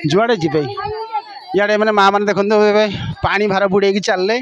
जुआड़े जीवे इे मैंने माँ मैंने देखते पानी भार बुड़े चलले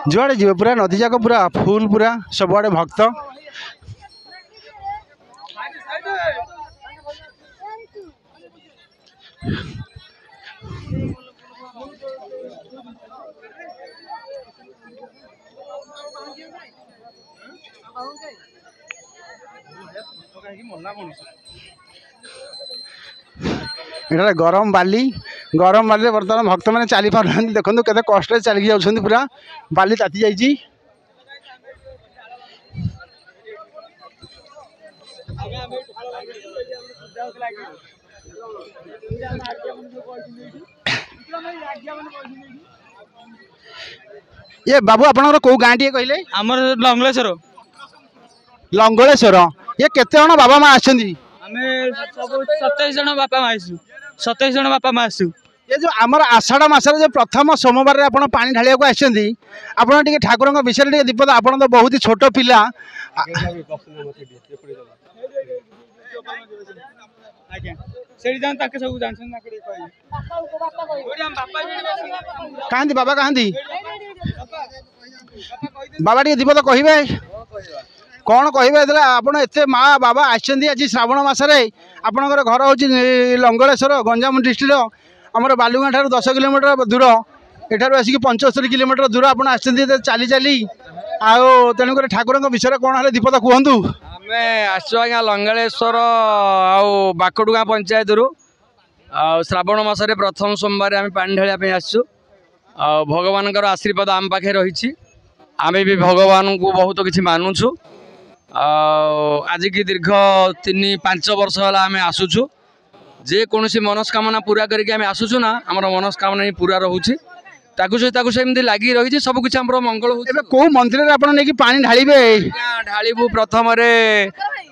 जुआड़े जीवे पूरा नदी जाक पूरा फुल पूरा सबुआड़े भक्त एटा गरम बाली बर्तमान भक्त मैंने चली पार देखो केते कष्ट चलिकी जाऊँ पूरा बाली ताती जाइए ये बाबू आपन कौ गाँ टे कहले आमर लंगलेश्वर लंगलेश्वर ये केते जण बाबा माँ आम 27 जन बापा माँ आसु 27 जन बापा माँ आसु ये जो आमर आषाढ़ मासर जो प्रथम सोमवार रे आपण पानी ढालिया को आछंदी आपण टिके ठाकुर का विषय टिके दीपद आपण तो बहुत ही छोट पिला कहांदी बाबा कहांदी बाबा टिके दीपद कहिबे कौन कहे आप माँ बाबा आज श्रावण मसरे आपणकर घर हूँ लंगलेश्वर गंजाम डिस्ट्रिक्ट आमर बालुगाँ ठार 10 किलोमीटर दूर एठार आसिक 75 किलोमीटर दूर आप चली चली आउ तेणुक ठाकुर विषय कौन है दीपद कहतु आम आसु आज्ञा लंगलेश्वर आउ बाकड़ुगाँ पंचायत रु श्रावण मसरे प्रथम सोमवार आम पानी ढालिया आसु भगवान आशीर्वाद आम पाखे रही आम भी भगवान को बहुत किसी मानुछु आज की दीर्घ 3-5 वर्ष है आम आसुचु जे कौन मनस्कामना पूरा करके आम आसुचु ना आम मनस्कामना ही पूरा रोचे सेमती लगी रही सब कुछ मंगल हो कौ मंदिर नहीं पानी ढालिबे ढालिबू प्रथम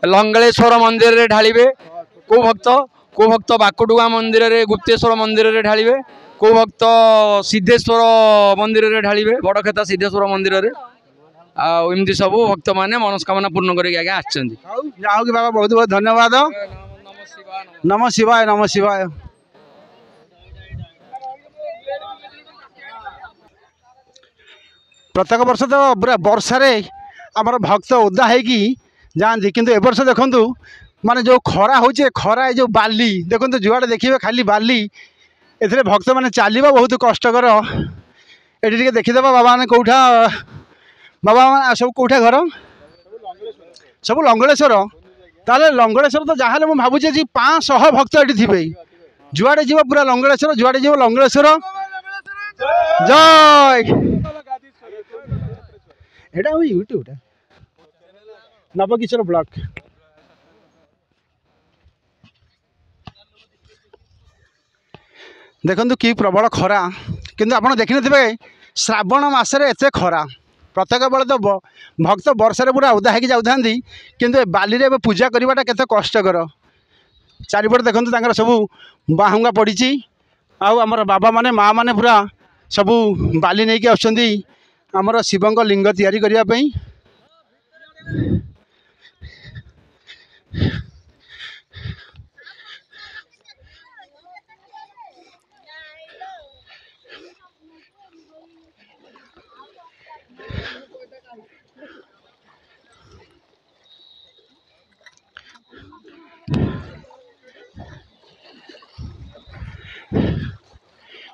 लंगलेश्वर मंदिर रे ढालिबे को भक्त बाकड़ुआ मंदिर रे गुप्तेश्वर मंदिर रे ढालिबे को भक्त सिद्धेश्वर मंदिर रे ढालिबे बड़खेता सिद्धेश्वर मंदिर रे आमती सब भक्त माने मनस्कामना पूर्ण करके आगे बाबा बहुत बहुत धन्यवाद नम शिवाय नम शिवाय प्रत्येक वर्ष तो पूरा वर्षा आमर भक्त ओदा होगी जाती किंतु ए वर्ष देखु माने जो खरा हो खरा जो बाली देखो जुआड़े देखिए खाली बाली ए भक्त मैंने चलवा बहुत कष्टकर ये देखीदे बाबा मैंने कौटा बाबा सब कौटा घर सब लंगलेश्वर ताले लंगलेश्वर तो जहाँ मुझे भावुचे जी 500 भक्त ये थे जुआड़े जीव पूरा लंगलेश्वर जुआड़े जीव लंगलेश्वर जय एटा हो यूट्यूब नवकिशोर ब्लॉक देखु कि प्रबल खरा किंतु आप देखी थे श्रावण मसरे एत खरा प्रत्येक बेले तो भक्त वर्षार पूरा उदा हो जाता किंतु बाली रे पूजा करवाटा केते कष्टकर चारिपट देखते सब बाहुंगा पड़ी आमर बाबा माने माँ माने पूरा सब बाली नहीं कि आमर शिवंग लिंग तैयारी करने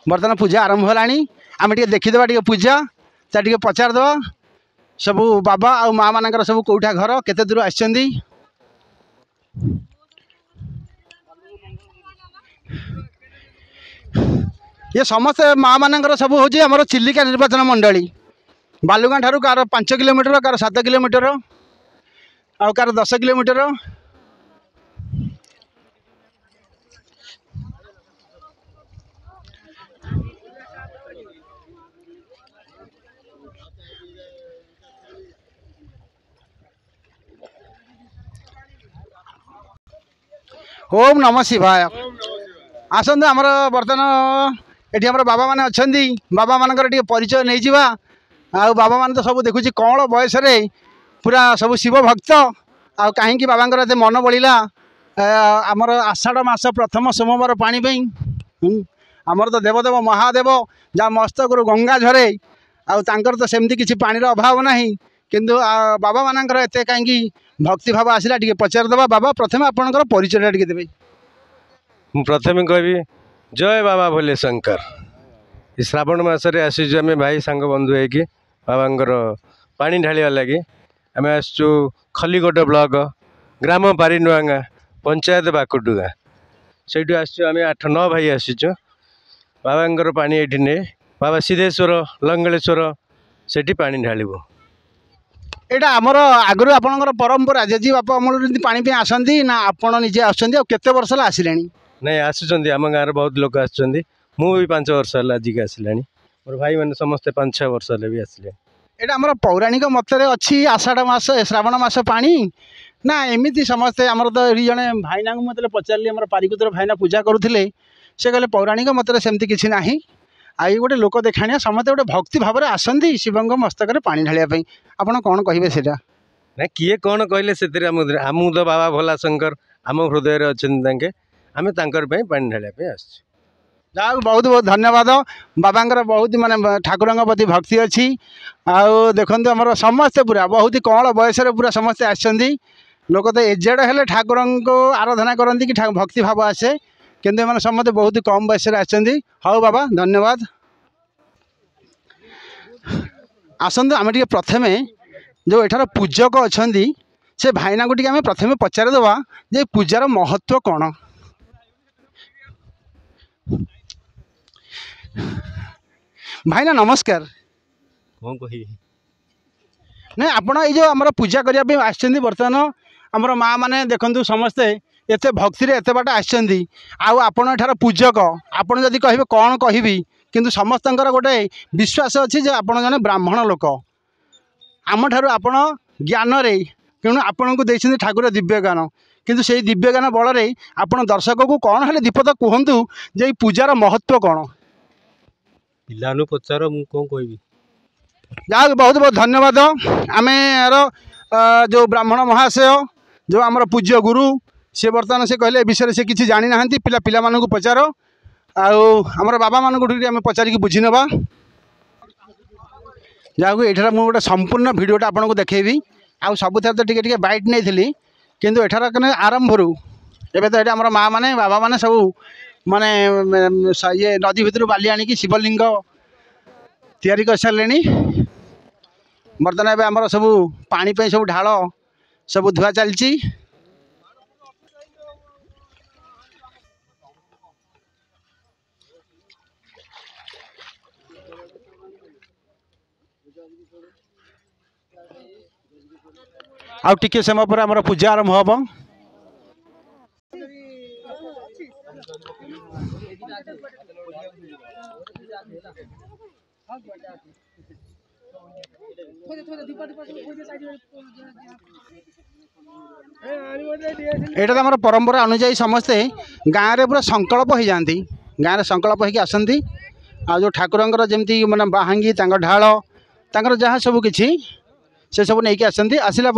बर्तमान पूजा आरंभ है आम टे देखीदे टे पूजा टे पचारद सब बाबा आ माँ मान सब कौटा घर केते दूर आछंदी ये समस्त माँ मान सब हूँ आम चिलिका निर्वाचन मंडली बालुगाँ ठारू कार 5 किलोमीटर कार 7 किलोमीटर आ कार 10 किलोमीटर ओम नमः शिवाय आसतु आमर बर्तमान एठी हमर बाबा माने अछंदी बाबा मानकर टिके परिचय नहीं जिवा आ बाबा माने तो सब देखुची कौन बयस रे पूरा सब शिव भक्त आ कहीं बाबांकर एते मन बलिला आमर आषाढ़ मास प्रथम सोमवार पानी पई आमर तो देवदेव महादेव जहाँ मस्तक गंगा झरे आंकर तो सेमती किसी पानी अभाव नहीं किंतु बाबा मानकर एते कहीं भक्ति भाव आसला टिके पचार दबा बाबा प्रथम आपनकर परिचय टिके देबे प्रथम कहबी जय बाबा भोले शंकर श्रावण मसरे आसीचु आम भाई सांग बंधु होगी बाबांकर पानी ढालिया लगी आम आसचु खलीकोट ब्लॉक ग्राम पारीनुआंगा पंचायत बाकुटुगा से आसचु आम 8-9 भाई आसीचु बाबांकर पानी ये ने बाबा सिद्धेश्वर लंगलेश्वर सेठी पानी ढालिबु एटा आमर आगु आपनकर परंपरा जेजी बापा अमल पानी पे आसंती ना आपण निजे आसंती और केते वर्ष ला आसिलेनी नहीं आसुचंदी आम गाँव बहुत लोग आसुचंदी मु भी 5 वर्ष है आजिक आसिलानी मोर भाई मैंने समस्ते 5-6 वर्ष है भी आसिले एटा आमर पौराणिक मतरे अच्छी आषाढ़ मास श्रावण मास पानी ना एमती समस्ते आमर तो ये जड़े भाईना मतलब पचारि आम पारिकुतर भाईना पूजा करुले से कहले पौराणिक मतरे सेमती किसी ना आई गोटे लोक देखाणिया समस्ते गोटे भक्ति भाव में आसती शिवंग मस्तक पानी ढालिया आपड़ कौन कहे से ना किए कौन कहले से आमू तो बाबा भोला शंकर आम हृदय अच्छे आम तांकर पानी ढालिया आस जहाँ बहुत बहुत धन्यवाद बाबांकर बहुत माने ठाकुर प्रति भक्ति अच्छी आउ देखो आम समस्ते पूरा बहुत कौन बयस पूरा समस्ते आसछंदी लोक तो एजेड हेले ठाकुर को आराधना करती कि भक्ति भाव आसे किंतु मैंने समस्ते बहुत कम बयस आसछंदी हाँ बाबा धन्यवाद आसतु आम टे प्रथमे जो एठार पूजक अच्छा से भाईना को आम प्रथमे पचार देवा जे पूजार महत्व कौन भाईना नमस्कार कौन कही नहीं आपण ये आम पूजा करने आसछंदी बर्तमान आमर माँ मैंने देखु समस्ते एत भक्ति एत बाट आसछंदी आपण एठार पूजक आपण जदि कहे कौन कहबी किंतु समस्तंकर गोटे विश्वास अच्छी जे आपण जने ब्राह्मण लोक आम ठार आपण ज्ञान रे तेणु आपण को देइछंदी ठाकुर दिव्य ज्ञान किंतु से दिव्य ज्ञान बल रे आपण दर्शक को कौन हेले दीपद कहतु जे पूजार महत्व कौन पिलानु पचार मु कौन कहबी जहाँ बहुत बहुत धन्यवाद आम यार जो ब्राह्मण महाशय जो आमर पूज्य गुरु सी बर्तमान से कहले विषय से किसी जानी ना पिला पिला मानू पचार आमर बाबा मान पचारिक बुझी नवा जहाँ ये मुझे संपूर्ण भिडटा आपको देखेबी आउ सबुथ तो टे बैट नहीं थी किंतु एठार आरंभ एवं तो ये आम माँ मैंने बाबा मैंने सब माने ये नदी भितर बाली आणिकी शिवलिंग तैयारी कर सारे बर्तमान एवं आमर सब पानी सब ढाल सब धुआ चलती आउ टिके समय पर आमर पूजा आरंभ हम एटा तो आमर परंपरा अनुजाई समस्ते गाँव में पूरा संकल्प हो जाती गाँव में संकल्प होगी आसती आ जो ठाकुर जमी माने बाहांगी ढाल तांकर जहाँ सब किछि से सब नहीं आसती आसला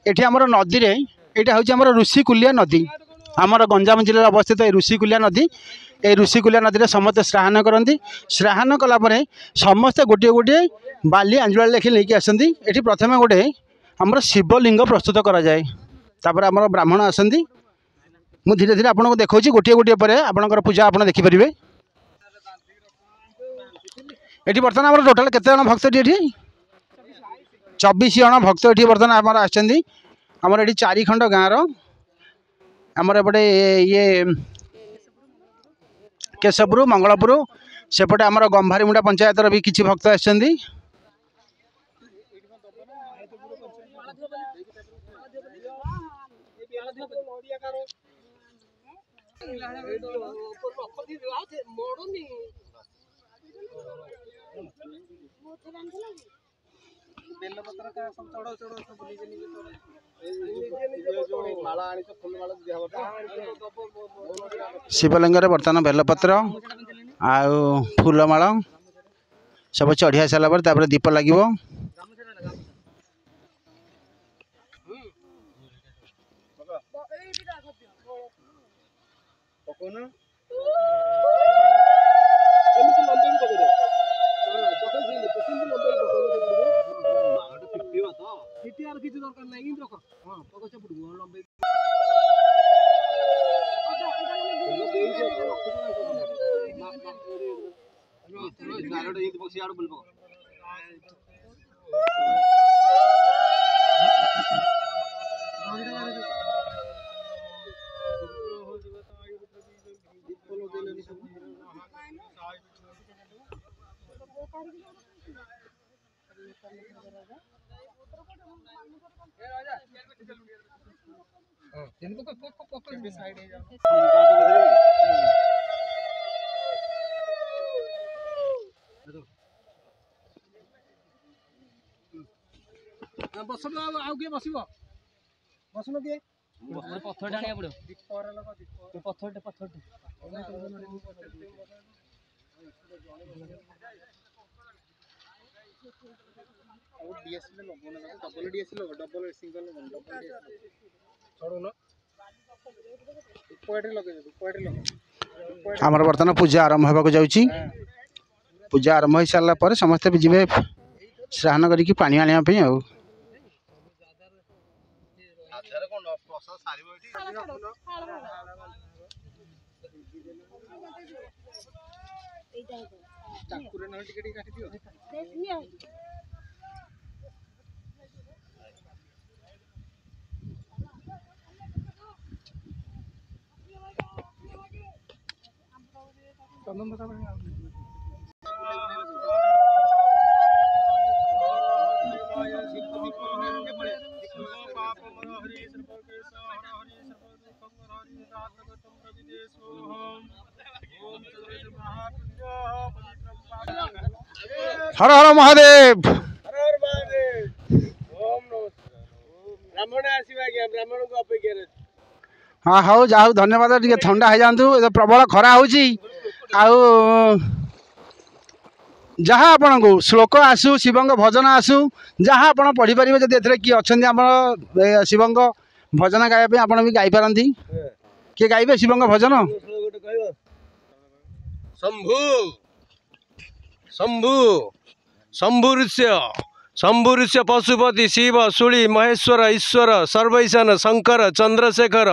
ये आमर नदी रे यहाँ हूँ आमर ऋषिकुलिया नदी आमर गंजाम जिले अवस्थित ये ऋषिकुलिया नदी ये ऋषिकुलिया नदी में समस्त श्राहन करती श्राहन कलापर समस्ते गोटे गोटे बाली आंजुला लेखि लेकिन आसती ये प्रथम गोटे आमर शिवलिंग प्रस्तुत करा जाए तापर आमर ब्राह्मण आसती मु धीरे धीरे आपको देखा गोटे गोटे पर आपंकर पूजा आप देखिपारे ये बर्तमान आम टोटाल केते जन भक्त ये 24 जन भक्त ये बर्तमान आमर आमर ये 4 खंड गाँव आमर एपटे ये केशवपुर मंगलपुर सेपटे आमर गंभारीमुंडा पंचायत भी किसी भक्त आसछंदी शिवलिंग बर्तमान बेलपत्र आउ फूलमाल सब चढ़िया सारापर दीप लगे। आमर बर्तमान पूजा आरंभ होगा जाऊँगी। पूजा आरंभ हो सारा पर समस्ते भी जी स्नान करके पानी आने हर हर महादेव। हाँ हाँ जाऊ धन्यवाद टे ठंडा हो जातु प्रबल खरा हो जहाँ आपण को श्लोक आसू शिवंग भजन आसू जहाँ आप पढ़ी पारे जब किए अच्छा शिवंग भजन गायब आप भी गाई पारती किए गाइबे शिवंग भजन शंभु शंभु शंभुरुष्य शंभुरुष्य पशुपति शिव सुली महेश्वर ईश्वर सर्वैशन शंकर चंद्रशेखर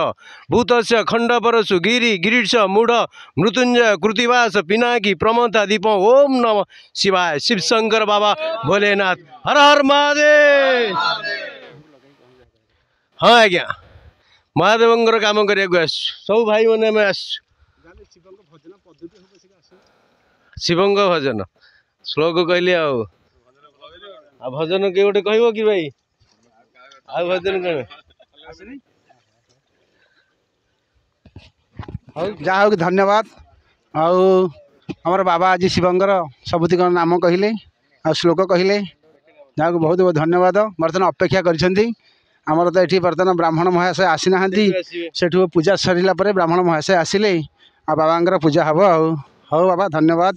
भूतस्य खंडपरशु गिरी गिरीश मूढ़ मृत्युंजय कृतिवास पिनाकी प्रमथा दीप ओम नमः शिवाय शिव शंकर बाबा भोलेनाथ हर हर महादेव। हाँ आज्ञा महादेव काम करने सब भाई मैंने आस शिवंग भजन श्लोक कहली आ भजन किए गोटे कह कि भाई आ भजन जहा हो धन्यवाद। आमर बाबा आज शिवंगर सबुतिक नाम कहले आ श्लोक कहले जहाँ को बहुत बहुत धन्यवाद। बर्तमान अपेक्षा करमर तो ये बर्तमान ब्राह्मण महाशय आसी ना से पूजा सरला ब्राह्मण महाशय आसिले आ बाबा पूजा हम हौ बाबा धन्यवाद।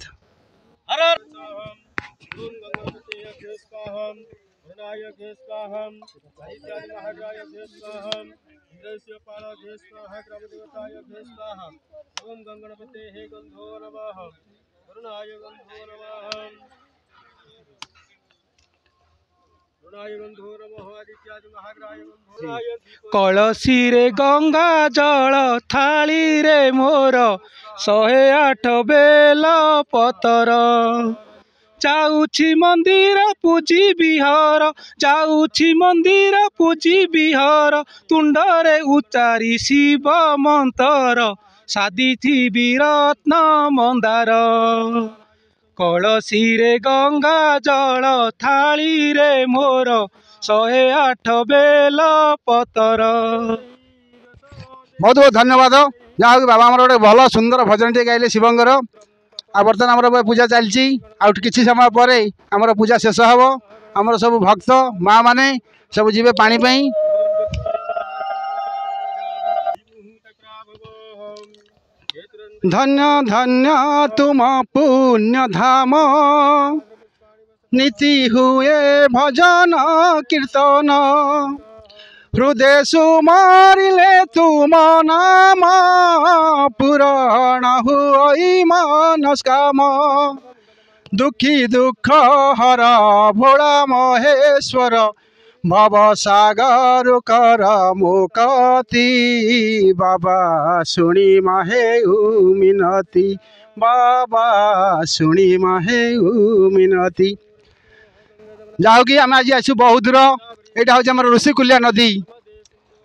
कलसी रे गंगा जल थाली रे मोर 108 बेल पतर जाऊछि मंदिर पूजी बिहार जाऊछि मंदिर पूजी बिहार तुंडरे उच्चारी शिव मंतर साधिथि रत्न मंदार कलसी रे गंगा जल थाली रे मोर 108 बेल पतर। बहुत बहुत धन्यवाद। जहाँ बाबा आमर गोटे भल सुंदर भजन टे गाइले शिवंगर आ बर्तमान आमर पूजा चलती कि समय पर आमर पूजा शेष हम आमर सब भक्त माँ माने सब जीवे पानी पाई। धन्य धन्य तुम पुण्य धाम नीति हुए भजन कीर्तन हृदय सुमारिले तुम नाम पूरण हुई मनस्काम दुखी दुख हर भोला महेश्वर भव सागर कर मुकती बाबा शुणी माहे मिनती बाबा शुणी माहे मिनती। जाओ कि आम आज आसु बहुत दूर यहाँ हूँ आम ऋषिकुल्या नदी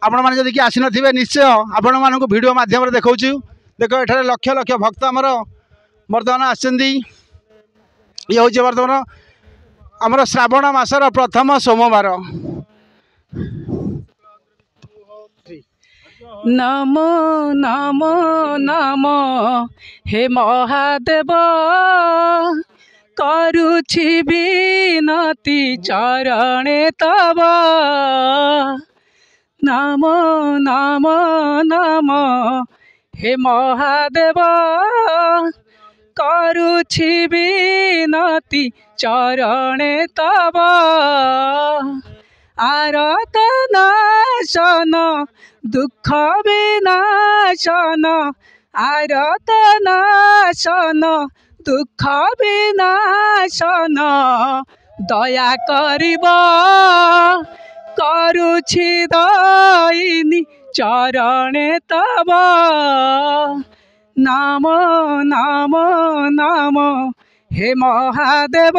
आपण मैंने जदि आसी नथिबे निश्चय आपण मानक वीडियो माध्यम देखा देख एठार लक्ष लक्ष भक्त आमर बर्तमान आसछन्ती। ये हूँ बर्तमान आमर श्रावण मासर प्रथम सोमवार। नमो नमो नमो हे महादेव करुछि विनती चरणे तव नमो नमो नमो हे महादेव करुछि विनती चरणे तव आरत नाशन दुख विनाशन आरत नाशन दुख विनाशन दया करिब करुछि दयिनी चरणे तव नमो नमो नमो हे महादेव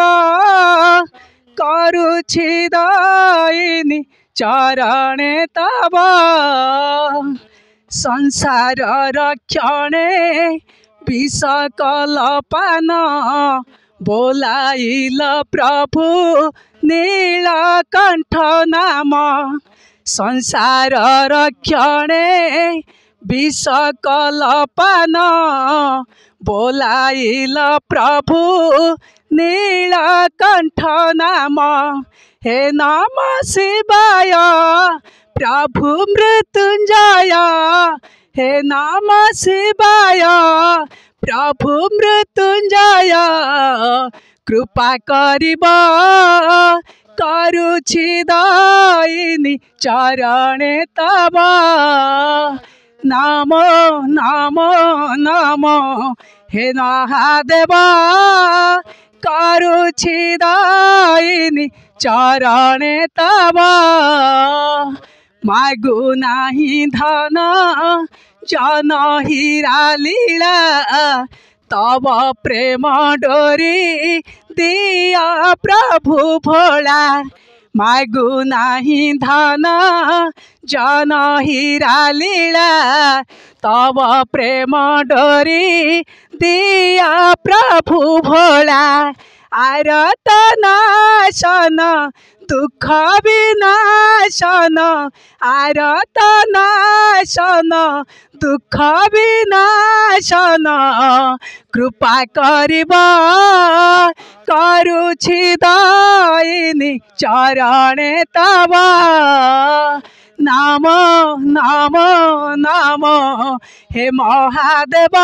करुछि दयिनी चरणे तव संसार रक्षणे विष कलपान बोलाइल प्रभु नीलकंठ नाम संसार रक्षणे विष कलपान बोलाइल प्रभु नीलकंठ नाम हे नम शिवाय प्रभु मृत्युंजय हे नम शिवाय प्रभु मृत्युंजय कृपा करिब करुछि दयिनी चरणे तव नमो नमो नमो हे महादेव करुछि दयिनी चरणे तव मागु नाही धन जन हीरा लीला तब प्रेम डोरी दिया प्रभु भोला मागु नाही धन जन हीरा लीला तब प्रेम डोरी दिया प्रभु भोला आरत नाशन दुख विनाशन आरत नाशन दुख विनाशन कृपा करिब करुछि दयिनी चरणे तव नमो नमो नमो हे महादेव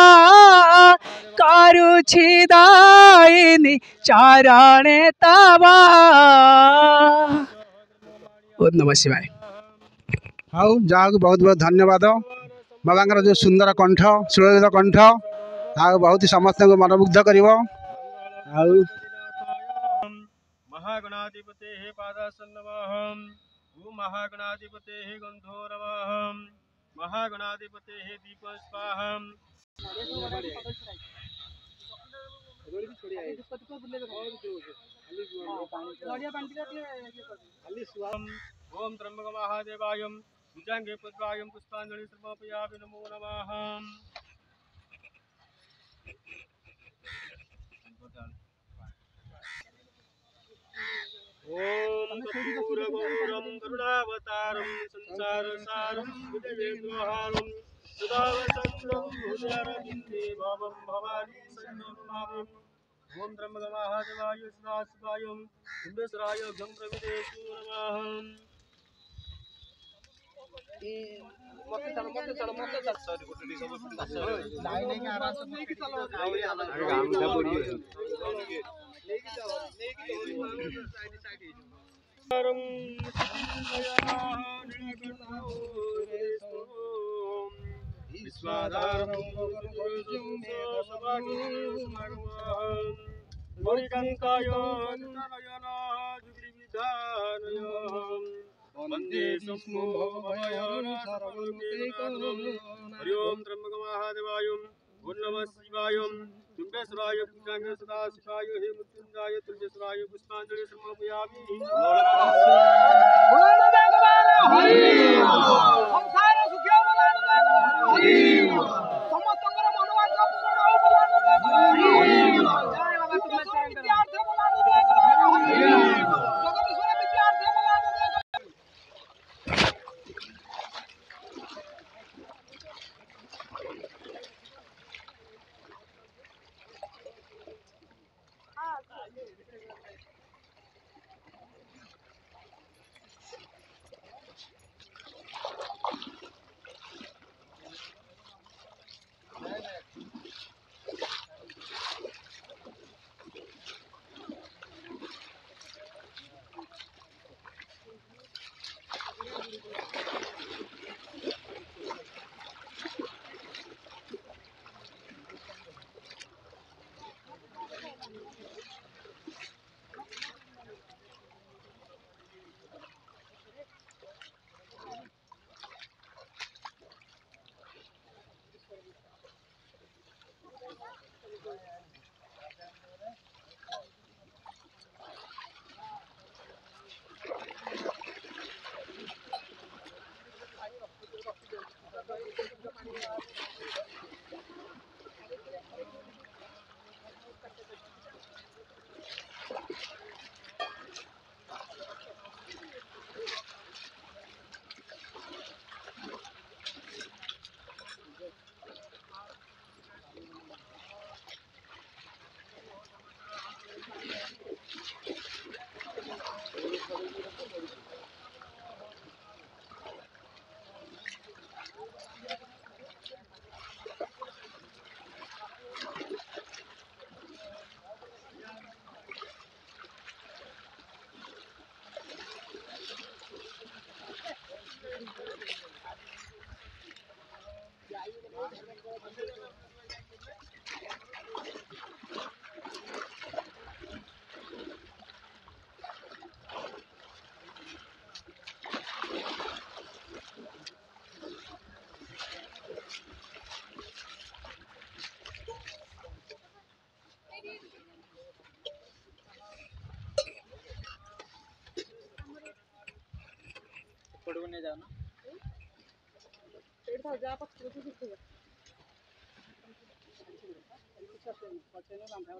करुछि दयिनी चरणे तव ओम नमः शिवाय। हाँ जहाँ बहुत बहुत धन्यवाद बाबा जो सुंदर कंठ सुललित कंठ आ बहुत समस्त मनमुग्ध कर महागणाधिपते पादासन्नमः ओम महागणाधिपते गंधोरवः महागणाधिपते दीपस्वाहम् ओम त्र्यंबक महादेवाय भुजंगे पद्माय पुष्पांजलि समर्पयामि नमो नमः। ओम कपूरगौरम करुणावतारम संसारसारम बुद्धेन्द्रहारम सदा वसंतं भुजरविन्दे भवं भवानी सन्नमामि ओम त्र्यंबकमहादेवाय सदाशिवाय बिंबेश्वराय गं प्रविदेशु नमः। वंदे हरि ओम त्र्यंबकमहादेवाय ओम नमः शिवाय बिंबेश्वराय पुष्णांग सदाशिवाय हे मृत्युंजय तुल्येश्वराय पुष्पांजलि समर्पयामि। ପଡ଼ିବ ନେଇ ଯାଅ ନା ସେଇଠି ଥାଉ ଯା ପଛକୁ ଦେଖିବ ପଛରେ ବାନ୍ଧା